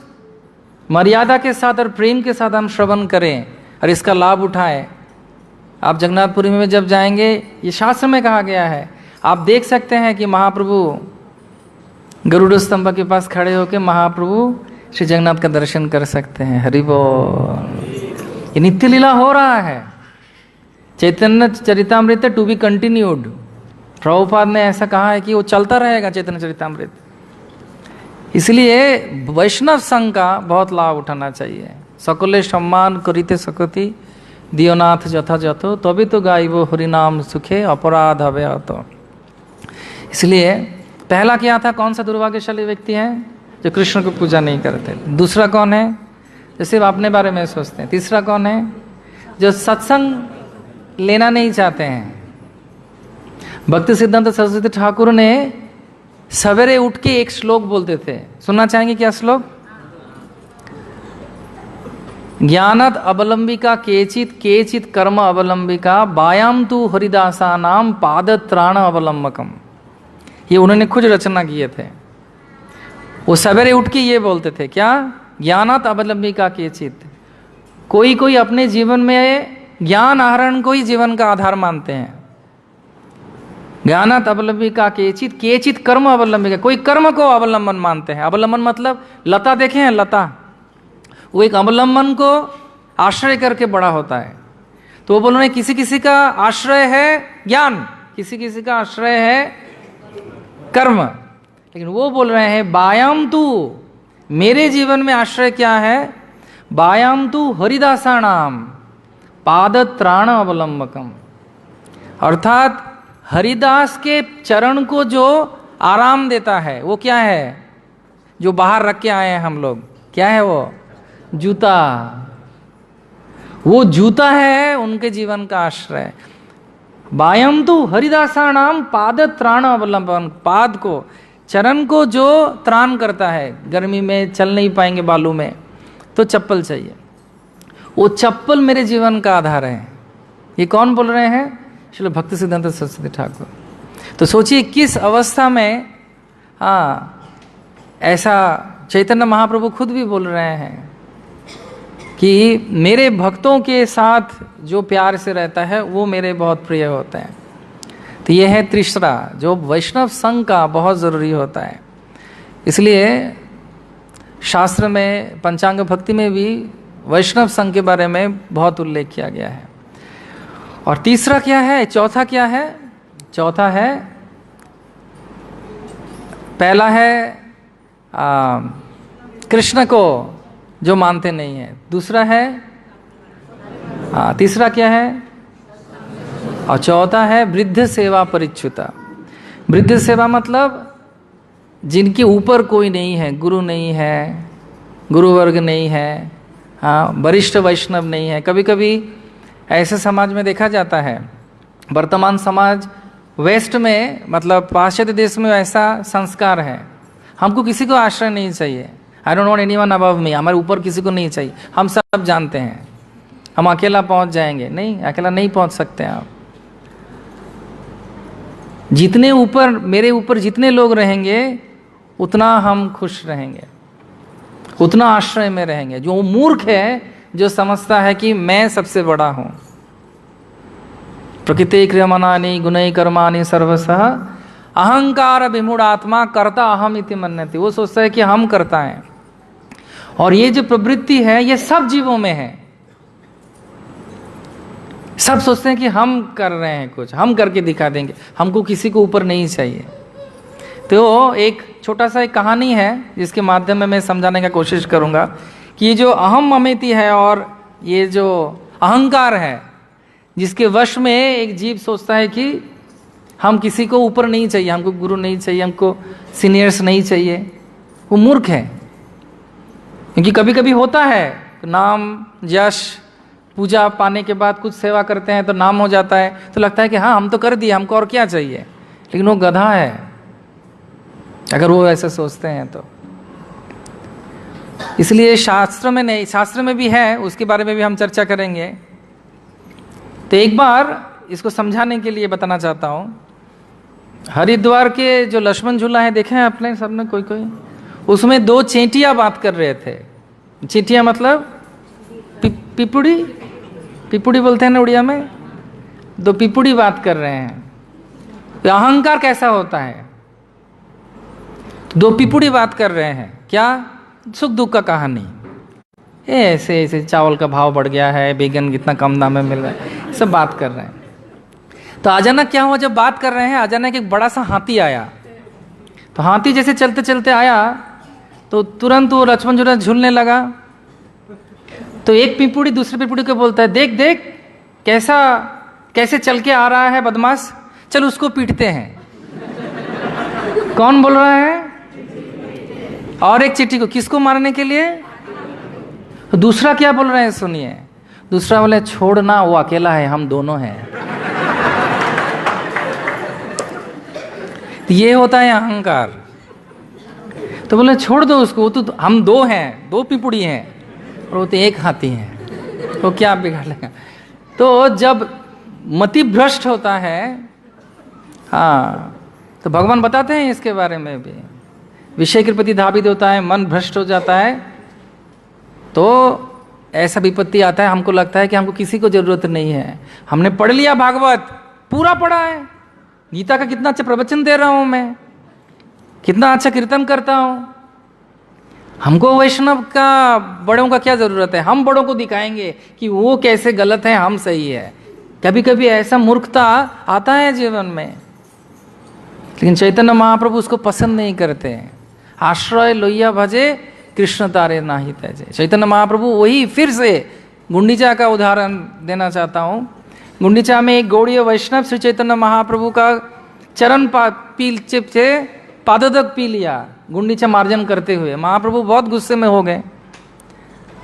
मर्यादा के साथ और प्रेम के साथ हम श्रवण करें और इसका लाभ उठाएं, आप जगन्नाथपुरी में जब जाएंगे, ये शास्त्र में कहा गया है, आप देख सकते हैं कि महाप्रभु गरुड़ स्तंभ के पास खड़े होकर महाप्रभु श्री जगन्नाथ का दर्शन कर सकते हैं। हरि बोल। ये नित्य लीला हो रहा है। Chaitanya Charitamrita to be continued. Prabhupada ने ऐसा कहा है कि वो चलता रहेगा चैतन्य चरितामृत। इसलिए वैष्णव संघ का बहुत लाभ उठाना चाहिए। सकले सम्मान करिते सकति दियोनाथ जथा जथो, तभी तो गाइबो हरिनाम सुखे अपराध हवे तो। इसलिए पहला क्या था, कौन सा दुर्भाग्यशाली व्यक्ति है जो कृष्ण को पूजा नहीं करते। दूसरा कौन है, जो सिर्फ अपने बारे में सोचते हैं। तीसरा कौन है, जो सत्संग लेना नहीं चाहते हैं। भक्ति सिद्धांत सरस्वती ठाकुर ने सवेरे उठ के एक श्लोक बोलते थे, सुनना चाहेंगे क्या श्लोक? ज्ञानद अवलंबिका केचित केचित कर्म अवलंबिका बायाम तु हरिदासा नाम पादत्राण अवलंबकम। ये उन्होंने खुद रचना किए थे। वो सवेरे उठ के ये बोलते थे, क्या? ज्ञानद अवलंबिका केचित। कोई कोई अपने जीवन में ज्ञान आहरण को ही जीवन का आधार मानते हैं। ज्ञानद अवलंबिका केचित केचित कर्म अवलंबिका, कोई कर्म को अवलंबन मानते हैं। अवलंबन मतलब लता देखे हैं, लता, वो एक अवलंबन को आश्रय करके बड़ा होता है। तो वो बोल रहे हैं किसी किसी का आश्रय है ज्ञान, किसी किसी का आश्रय है कर्म, लेकिन वो बोल रहे हैं बायाम तू, मेरे जीवन में आश्रय क्या है? बायाम तू हरिदासाणाम पादत्राण अवलंबकम। अर्थात हरिदास के चरण को जो आराम देता है वो क्या है? जो बाहर रख के आए हैं हम लोग, क्या है वो? जूता। वो जूता है उनके जीवन का आश्रय। बायम तो हरिदासाणाम पाद त्राण अवलंबन। पाद को, चरण को जो त्राण करता है, गर्मी में चल नहीं पाएंगे बालू में, तो चप्पल चाहिए। वो चप्पल मेरे जीवन का आधार है। ये कौन बोल रहे हैं? श्रील भक्ति सिद्धांत सरस्वती ठाकुर। तो सोचिए किस अवस्था में ऐसा चैतन्य महाप्रभु खुद भी बोल रहे हैं कि मेरे भक्तों के साथ जो प्यार से रहता है वो मेरे बहुत प्रिय होते हैं। तो ये है तीसरा जो वैष्णव संघ का बहुत ज़रूरी होता है। इसलिए शास्त्र में पंचांग भक्ति में भी वैष्णव संघ के बारे में बहुत उल्लेख किया गया है। और तीसरा क्या है, चौथा क्या है? चौथा है, पहला है कृष्ण को जो मानते नहीं है, दूसरा है तीसरा क्या है, और चौथा है वृद्ध सेवा परिच्युता। वृद्ध सेवा मतलब जिनके ऊपर कोई नहीं है, गुरु नहीं है, गुरुवर्ग नहीं है, वरिष्ठ वैष्णव नहीं है। कभी कभी ऐसे समाज में देखा जाता है, वर्तमान समाज वेस्ट में मतलब पाश्चात्य देश में ऐसा संस्कार है, हमको किसी को आश्रय नहीं चाहिए, I don't want anyone above मी, हमारे ऊपर किसी को नहीं चाहिए, हम सब जानते हैं हम अकेला पहुंच जाएंगे। नहीं, अकेला नहीं पहुंच सकते आप। जितने ऊपर, मेरे ऊपर जितने लोग रहेंगे उतना हम खुश रहेंगे, उतना आश्रय में रहेंगे। जो मूर्ख है, जो समझता है कि मैं सबसे बड़ा हूं, प्रकृति क्रियमाणानि गुणै कर्माणि सर्वशः अहंकार विमूढ़ात्मा कर्ता अहम इति मन्यते, वो सोचता है कि हम करता है। और ये जो प्रवृत्ति है ये सब जीवों में है। सब सोचते हैं कि हम कर रहे हैं कुछ, हम करके दिखा देंगे, हमको किसी को ऊपर नहीं चाहिए। तो एक छोटा सा एक कहानी है जिसके माध्यम में मैं समझाने का कोशिश करूंगा कि ये जो अहम ममेति है और ये जो अहंकार है, जिसके वश में एक जीव सोचता है कि हम किसी को ऊपर नहीं चाहिए, हमको गुरु नहीं चाहिए, हमको सीनियर्स नहीं चाहिए, वो मूर्ख है। क्योंकि कभी कभी होता है नाम यश पूजा पाने के बाद कुछ सेवा करते हैं तो नाम हो जाता है, तो लगता है कि हाँ हम तो कर दिए, हमको और क्या चाहिए। लेकिन वो गधा है अगर वो ऐसे सोचते हैं तो। इसलिए शास्त्र में नहीं, शास्त्र में भी है, उसके बारे में भी हम चर्चा करेंगे। तो एक बार इसको समझाने के लिए बताना चाहता हूँ, हरिद्वार के जो लक्ष्मण झूला है देखे हैं आपने सबने, कोई उसमें दो चेंटियां बात कर रहे थे। चेंटियां मतलब पिपुड़ी, पिपुड़ी बोलते हैं ना उड़िया में, दो पिपुड़ी बात कर रहे हैं। तो अहंकार कैसा होता है, दो पिपुड़ी बात कर रहे हैं, क्या सुख दुख का कहानी, ऐसे ऐसे चावल का भाव बढ़ गया है, बैगन कितना कम दाम में मिल रहा है, सब बात कर रहे हैं। तो अचानक क्या हुआ, जब बात कर रहे हैं अचानक एक बड़ा सा हाथी आया। तो हाथी जैसे चलते चलते आया तो तुरंत वो लक्ष्मण झूला झूलने लगा। तो एक पिपुड़ी दूसरे पिपुड़ी को बोलता है, देख देख कैसे चल के आ रहा है बदमाश, चल उसको पीटते हैं। कौन बोल रहा है? और एक चींटी को, किसको मारने के लिए? तो दूसरा क्या बोल रहे हैं सुनिए, दूसरा बोले छोड़ना, वो अकेला है, हम दोनों हैं। तो ये होता है अहंकार। तो बोले छोड़ दो उसको, वो तो हम दो हैं, दो पिपुड़ी हैं और वो तो एक हाथी है, तो क्या बिगाड़ लेगा। तो जब मति भ्रष्ट होता है, हाँ, तो भगवान बताते हैं इसके बारे में भी, विषय के प्रति धावित होता है, मन भ्रष्ट हो जाता है, तो ऐसा विपत्ति आता है, हमको लगता है कि हमको किसी को जरूरत नहीं है। हमने पढ़ लिया भागवत, पूरा पढ़ा है, गीता का कितना अच्छा प्रवचन दे रहा हूं मैं, कितना अच्छा कीर्तन करता हूं, हमको वैष्णव का बड़ों का क्या जरूरत है, हम बड़ों को दिखाएंगे कि वो कैसे गलत है, हम सही है। कभी कभी ऐसा मूर्खता आता है जीवन में, लेकिन चैतन्य महाप्रभु उसको पसंद नहीं करते हैं। आश्रय लोहिया भजे कृष्ण तारे नाही तजे। चैतन्य महाप्रभु वही फिर से गुंडीचा का उदाहरण देना चाहता हूँ। गुंडीचा में एक गौड़ीय वैष्णव श्री चैतन्य महाप्रभु का चरण पील चिप से पादोदक पी लिया गुंडीचा मार्जन करते हुए। महाप्रभु बहुत गुस्से में हो गए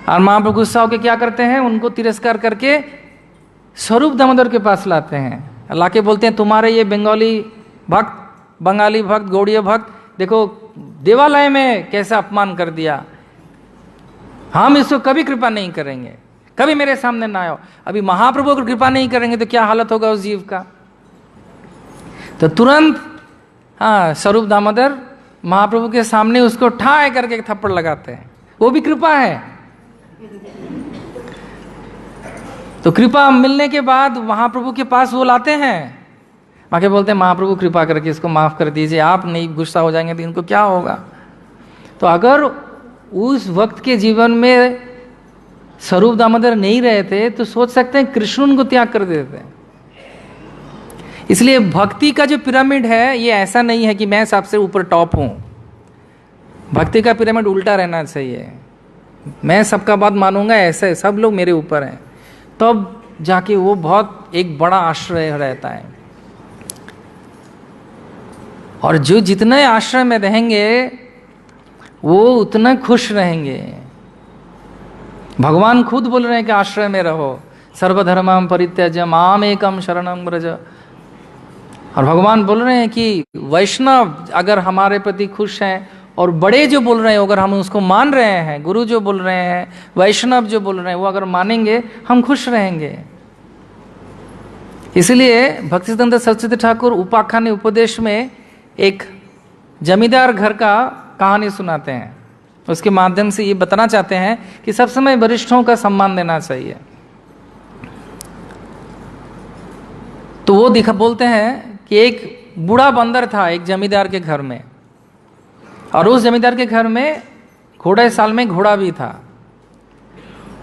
और महाप्रभु गुस्सा होकर क्या करते हैं, उनको तिरस्कार करके स्वरूप दामोदर के पास लाते हैं। लाके बोलते हैं तुम्हारे ये बंगाली भक्त गौड़ीय भक्त देखो देवालय में कैसा अपमान कर दिया, हम इसको कभी कृपा नहीं करेंगे, कभी मेरे सामने ना आओ। अभी महाप्रभु अगर कृपा नहीं करेंगे तो क्या हालत होगा उस जीव का। तो तुरंत हाँ स्वरूप दामोदर महाप्रभु के सामने उसको ठाए करके एक थप्पड़ लगाते हैं। वो भी कृपा है। तो कृपा मिलने के बाद महाप्रभु के पास वो लाते हैं, आके बोलते हैं महाप्रभु कृपा करके इसको माफ कर दीजिए, आप नहीं गुस्सा हो जाएंगे तो इनको क्या होगा। तो अगर उस वक्त के जीवन में स्वरूप दामोदर नहीं रहे थे तो सोच सकते हैं कृष्ण उनको त्याग कर देते हैं। इसलिए भक्ति का जो पिरामिड है ये ऐसा नहीं है कि मैं सबसे ऊपर टॉप हूं। भक्ति का पिरामिड उल्टा रहना चाहिए। मैं सबका बात मानूंगा, ऐसे सब लोग मेरे ऊपर हैं, तब जाके वो बहुत एक बड़ा आश्रय रहता है। और जो जितने आश्रय में रहेंगे वो उतना खुश रहेंगे। भगवान खुद बोल रहे हैं कि आश्रय में रहो, सर्वधर्माम परित्यज्य माम एकम शरणम व्रज। और भगवान बोल रहे हैं कि वैष्णव अगर हमारे प्रति खुश हैं और बड़े जो बोल रहे हैं अगर हम उसको मान रहे हैं, गुरु जो बोल रहे हैं, वैष्णव जो बोल रहे हैं वो अगर मानेंगे हम खुश रहेंगे। इसलिए भक्तिसिद्धांत सरस्वती ठाकुर उपाख्यान उपदेश में एक जमींदार घर का कहानी सुनाते हैं। उसके माध्यम से ये बताना चाहते हैं कि सब समय वरिष्ठों का सम्मान देना चाहिए। तो वो बोलते हैं कि एक बूढ़ा बंदर था एक जमींदार के घर में, और उस जमींदार के घर में घोड़े साल में घोड़ा भी था,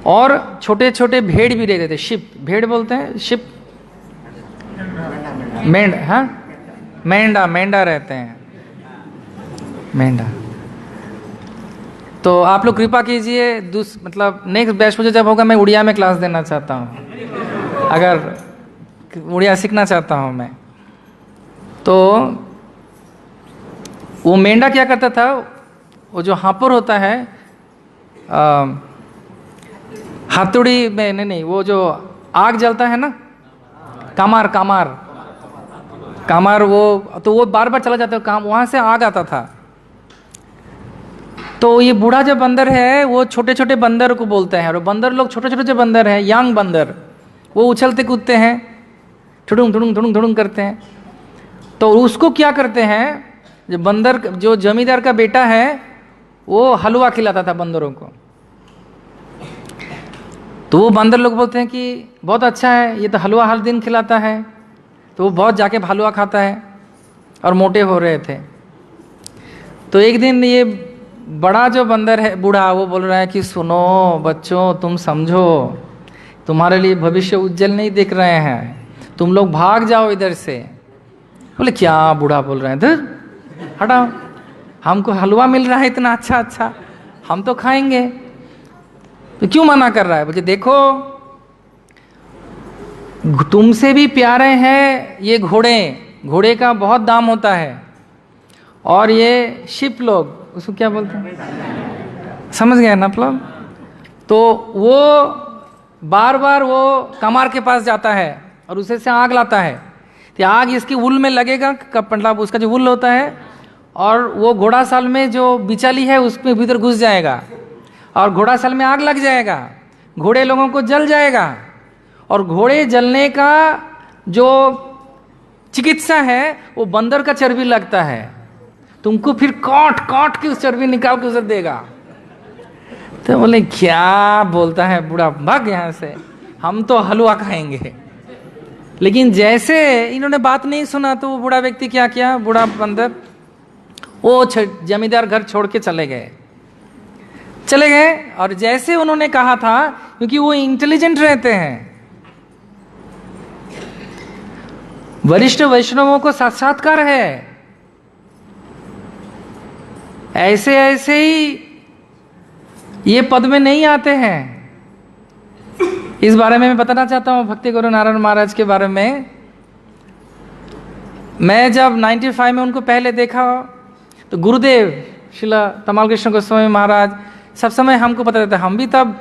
और छोटे छोटे भेड़ भी रहते थे। शिप, भेड़ बोलते हैं, शिप मेंढ, हाँ मेंढा, मेंढा रहते हैं, मेंढा। तो आप लोग कृपा कीजिए, मतलब नेक्स्ट बैच मुझे जब होगा मैं उड़िया में क्लास देना चाहता हूँ, अगर उड़िया सीखना चाहता हूँ मैं। तो वो मेंढा क्या करता था, वो जो हापुड़ होता है हाथुड़ी में, नहीं वो जो आग जलता है ना, कामार, कामार, कामार, वो तो वो बार बार चला जाता है काम, वहाँ से आग आता था। तो ये बूढ़ा जो बंदर है वो छोटे छोटे बंदर को बोलते हैं, और बंदर लोग छोटे छोटे जो बंदर हैं, यंग बंदर, वो उछलते कूदते हैं, ठुडुंग ठुडुंग ठुडुंग ठुडुंग करते हैं। तो उसको क्या करते हैं, जो बंदर, जो जमींदार का बेटा है वो हलवा खिलाता था बंदरों को। तो वो बंदर लोग बोलते हैं कि बहुत अच्छा है, ये तो हलवा हर दिन खिलाता है। तो वो बहुत जाके हलवा खाता है और मोटे हो रहे थे। तो एक दिन ये बड़ा जो बंदर है, बूढ़ा, वो बोल रहा है कि सुनो बच्चों, तुम समझो, तुम्हारे लिए भविष्य उज्जवल नहीं दिख रहे हैं, तुम लोग भाग जाओ इधर से। बोले क्या बूढ़ा बोल रहे हैं, इधर हटाओ, हमको हलवा मिल रहा है इतना अच्छा अच्छा, हम तो खाएंगे, तो क्यों मना कर रहा है। बोले देखो तुमसे भी प्यारे हैं ये घोड़े, घोड़े का बहुत दाम होता है, और ये शिप लोग, उसको क्या बोलते हैं, समझ गए ना मतलब। तो वो बार बार वो कमार के पास जाता है और उसे से आग लाता है, तो आग इसकी उल में लगेगा, मतलब उसका जो उल होता है, और वो घोड़ा साल में जो बिचाली है उसमें भीतर घुस जाएगा, और घोड़ा साल में आग लग जाएगा, घोड़े लोगों को जल जाएगा। और घोड़े जलने का जो चिकित्सा है वो बंदर का चर्बी लगता है, तुमको फिर काट काट के उस चर्बी निकाल के उसे देगा। तो बोले क्या बोलता है बूढ़ा, भाग यहाँ से, हम तो हलवा खाएंगे। लेकिन जैसे इन्होंने बात नहीं सुना तो वो बूढ़ा व्यक्ति क्या किया, बूढ़ा बंदर, वो जमींदार घर छोड़ के चले गए। और जैसे उन्होंने कहा था, क्योंकि वो इंटेलिजेंट रहते हैं, वरिष्ठ वैष्णवों को साक्षात्कार है, ऐसे ऐसे ही ये पद में नहीं आते हैं। इस बारे में मैं बताना चाहता हूँ भक्ति गुरु नारायण महाराज के बारे में। मैं जब 95 में उनको पहले देखा तो गुरुदेव शिला तमाल कृष्ण गोस्वामी महाराज सब समय हमको पता रहता, हम भी तब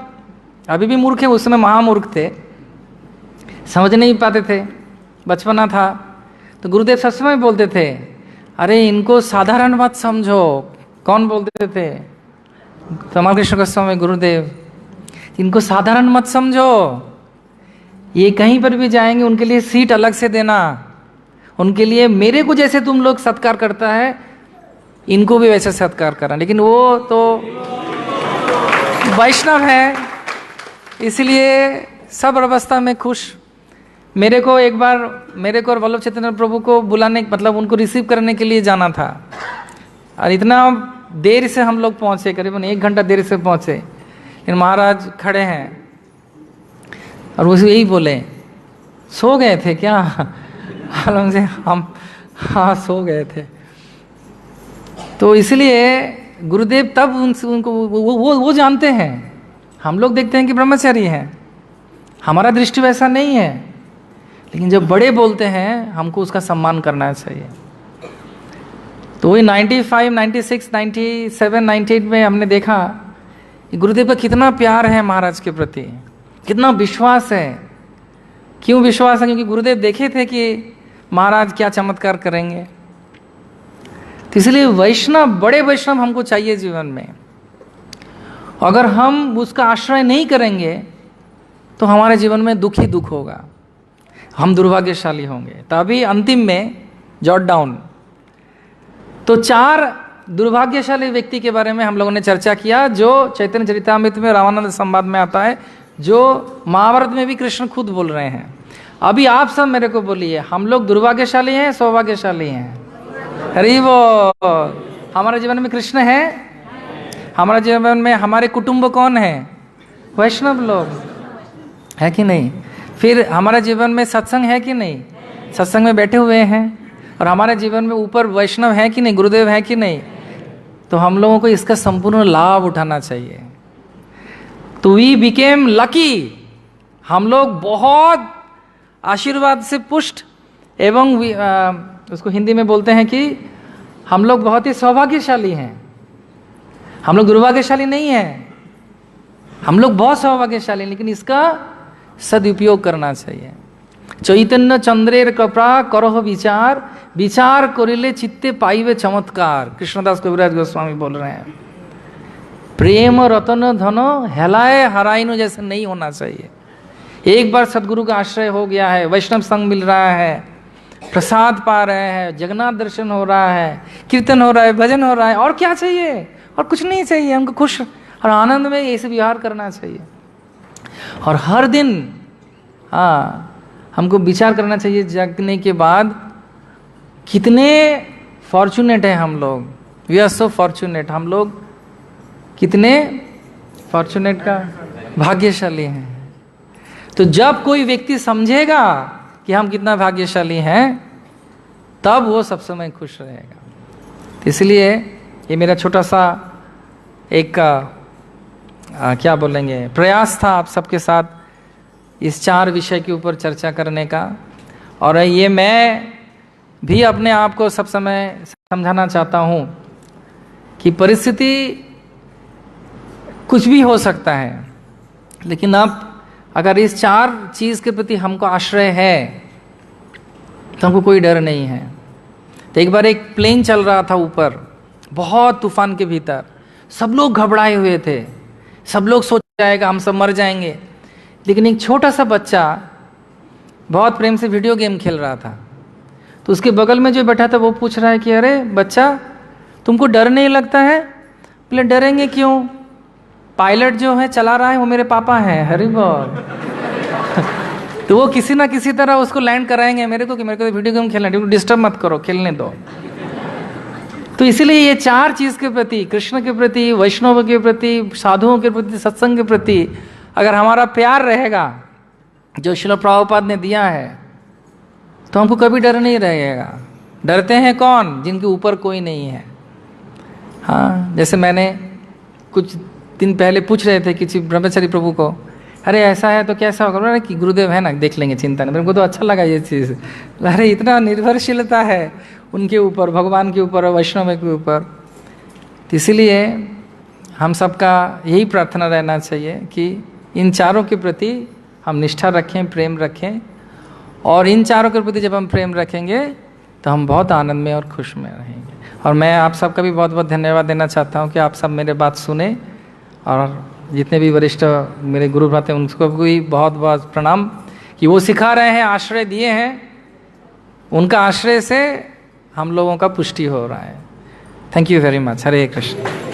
अभी भी मूर्ख हैं, उस समय महामूर्ख थे, समझ नहीं पाते थे, बचपना था। तो गुरुदेव सब समय बोलते थे, अरे इनको साधारण मत समझो। कौन बोलते थे? तमाल कृष्ण गोस्वामी गुरुदेव, इनको साधारण मत समझो, ये कहीं पर भी जाएंगे उनके लिए सीट अलग से देना, उनके लिए मेरे को जैसे तुम लोग सत्कार करता है, इनको भी वैसे सत्कार करना। लेकिन वो तो वैष्णव है, इसलिए सब अवस्था में खुश। मेरे को एक बार मेरे को और वल्लभ चैतन्य प्रभु को बुलाने, मतलब उनको रिसीव करने के लिए जाना था, और इतना देर से हम लोग पहुँचे, करीबन 1 घंटा देर से पहुँचे। फिर महाराज खड़े हैं और वो यही बोले, सो गए थे क्या? मालूम से हम हाँ सो गए थे। तो इसलिए गुरुदेव तब उनको वो जानते हैं। हम लोग देखते हैं कि ब्रह्मचारी हैं, हमारा दृष्टि वैसा नहीं है, लेकिन जब बड़े बोलते हैं हमको उसका सम्मान करना चाहिए। तो वही 95, 96, 97, 98 में हमने देखा कि गुरुदेव का कितना प्यार है महाराज के प्रति, कितना विश्वास है। क्यों विश्वास है? क्योंकि गुरुदेव देखे थे कि महाराज क्या चमत्कार करेंगे। तो इसलिए वैष्णव, बड़े वैष्णव हमको चाहिए जीवन में। अगर हम उसका आश्रय नहीं करेंगे तो हमारे जीवन में दुख ही दुख होगा, हम दुर्भाग्यशाली होंगे। तभी अंतिम में जॉट डाउन, तो 4 दुर्भाग्यशाली व्यक्ति के बारे में हम लोगों ने चर्चा किया, जो चैतन्य चरितामृत में रामानंद संवाद में आता है, जो महाभारत में भी कृष्ण खुद बोल रहे हैं। अभी आप सब मेरे को बोलिए, हम लोग दुर्भाग्यशाली हैं, सौभाग्यशाली हैं? अरे वो हमारे जीवन में कृष्ण है, हमारे जीवन में हमारे कुटुंब कौन है? वैष्णव लोग है कि नहीं? फिर हमारे जीवन में सत्संग है कि नहीं? सत्संग में बैठे हुए हैं। और हमारे जीवन में ऊपर वैष्णव है कि नहीं, गुरुदेव है कि नहीं? तो हम लोगों को इसका संपूर्ण लाभ उठाना चाहिए। तो वी बिकेम लकी, हम लोग बहुत आशीर्वाद से पुष्ट, एवं उसको हिंदी में बोलते हैं कि हम लोग बहुत ही सौभाग्यशाली हैं। हम लोग दुर्भाग्यशाली नहीं हैं, हम लोग बहुत सौभाग्यशाली, लेकिन इसका सदुपयोग करना चाहिए। चैतन्य चंद्रेर कृपा करह विचार, विचार करिले चित्ते पाइबे चमत्कार, कृष्णदास कविराज गोस्वामी बोल रहे हैं। प्रेम रतन धन हेलाए हराइनो जैसे नहीं होना चाहिए। एक बार सदगुरु का आश्रय हो गया है, वैष्णव संग मिल रहा है, प्रसाद पा रहे हैं, जगन्नाथ दर्शन हो रहा है, कीर्तन हो रहा है, भजन हो रहा है, और क्या चाहिए? और कुछ नहीं चाहिए। हमको खुश और आनंद में ऐसे व्यवहार करना चाहिए। और हर दिन हमको विचार करना चाहिए जगने के बाद, कितने फॉर्चुनेट हैं हम लोग। वी आर सो फॉर्चुनेट, हम लोग कितने फॉर्चुनेट का भाग्यशाली हैं। तो जब कोई व्यक्ति समझेगा कि हम कितना भाग्यशाली हैं, तब वो सब समय खुश रहेगा। इसलिए ये मेरा छोटा सा एक क्या बोलेंगे प्रयास था आप सबके साथ इस 4 विषय के ऊपर चर्चा करने का। और ये मैं भी अपने आप को सब समय समझाना चाहता हूँ कि परिस्थिति कुछ भी हो सकता है, लेकिन अब अगर इस 4 चीज़ के प्रति हमको आश्रय है तो हमको कोई डर नहीं है। तो एक बार एक प्लेन चल रहा था ऊपर, बहुत तूफान के भीतर, सब लोग घबराए हुए थे, सब लोग सोच जाएगा हम सब मर जाएंगे। लेकिन एक छोटा सा बच्चा बहुत प्रेम से वीडियो गेम खेल रहा था। तो उसके बगल में जो बैठा था वो पूछ रहा है कि अरे बच्चा, तुमको डर नहीं लगता है? बोले डरेंगे क्यों, पायलट जो है चला रहा है वो मेरे पापा हैं। हरि बोल। तो वो किसी ना किसी तरह उसको लैंड कराएंगे मेरे को कि मेरे को तो वीडियो गेम खेलना है, डिस्टर्ब मत करो, खेलने दो। तो इसलिए ये 4 चीज़ के प्रति, कृष्ण के प्रति, वैष्णव के प्रति, साधुओं के प्रति, सत्संग के प्रति अगर हमारा प्यार रहेगा जो श्रील प्रभुपाद ने दिया है, तो हमको कभी डर नहीं रहेगा। डरते हैं कौन? जिनके ऊपर कोई नहीं है। हाँ, जैसे मैंने कुछ दिन पहले पूछ रहे थे किसी ब्रह्मचारी प्रभु को, अरे ऐसा है तो कैसा होगा? अरे कि गुरुदेव है ना, देख लेंगे, चिंता नहीं। मेरे को तो अच्छा लगा ये चीज़। अरे इतना निर्भरशीलता है उनके ऊपर, भगवान के ऊपर और वैष्णव के ऊपर। इसीलिए हम सबका यही प्रार्थना रहना चाहिए कि इन 4 के प्रति हम निष्ठा रखें, प्रेम रखें। और इन 4 के प्रति जब हम प्रेम रखेंगे तो हम बहुत आनंद में और खुश में रहेंगे। और मैं आप सबका भी बहुत बहुत धन्यवाद देना चाहता हूँ कि आप सब मेरे बात सुने, और जितने भी वरिष्ठ मेरे गुरु भ्राते हैं उनको भी बहुत बहुत प्रणाम कि वो सिखा रहे हैं, आश्रय दिए हैं। उनका आश्रय से हम लोगों का पुष्टि हो रहा है। Thank you very much. Hare Krishna.